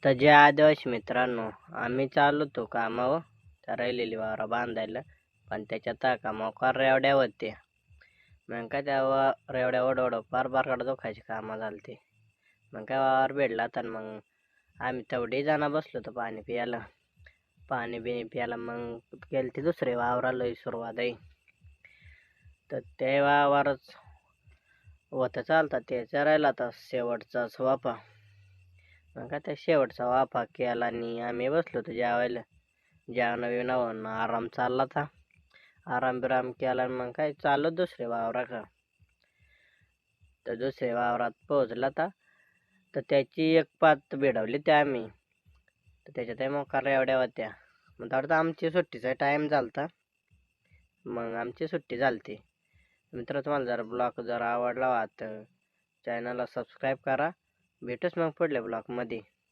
तर जे आदिवासी मित्रांनो, आम्ही चाललो होतो कामावर त्या राहिलेली वावरं बांधायला. पण त्याच्यात कामावर रेवड्या होत्या. मग काय त्या रेवड्या ओढवढं पार बारकाट दुखायची कामं झालती. मग काय वावर भेटला तर मग आम्ही तेवढी जण बसलो होतो पाणी प्यायला. पाणी बिणी प्यायला मग गेलती दुसऱ्या वावराला सुरुवात आहे. तर त्या वावरच होतं चालतं त्याच्या राहिला आता शेवटचाच वाफा. मग काय त्या शेवटचा वाफा केला आणि आम्ही बसलो होतो जेवायला. जेवणा बिवणं आराम चालला होता. आराम बिराम केला आणि मग काय चाललो दुसऱ्या वावराकडं. तर दुसऱ्या वावरात पोहोचला होता. तर त्याची एक पात भिडवली ते आम्ही. तर त्याच्यात मोकार एवढ्या होत्या. मग तेवढं आमची सुट्टीचा टाईम झालता. मग आमची सुट्टी झालती. मित्र तुम्हाला जर ब्लॉग जर आवडला तर चॅनलला सबस्क्राईब करा. भेटूच मग पुढल्या ब्लॉगमध्ये.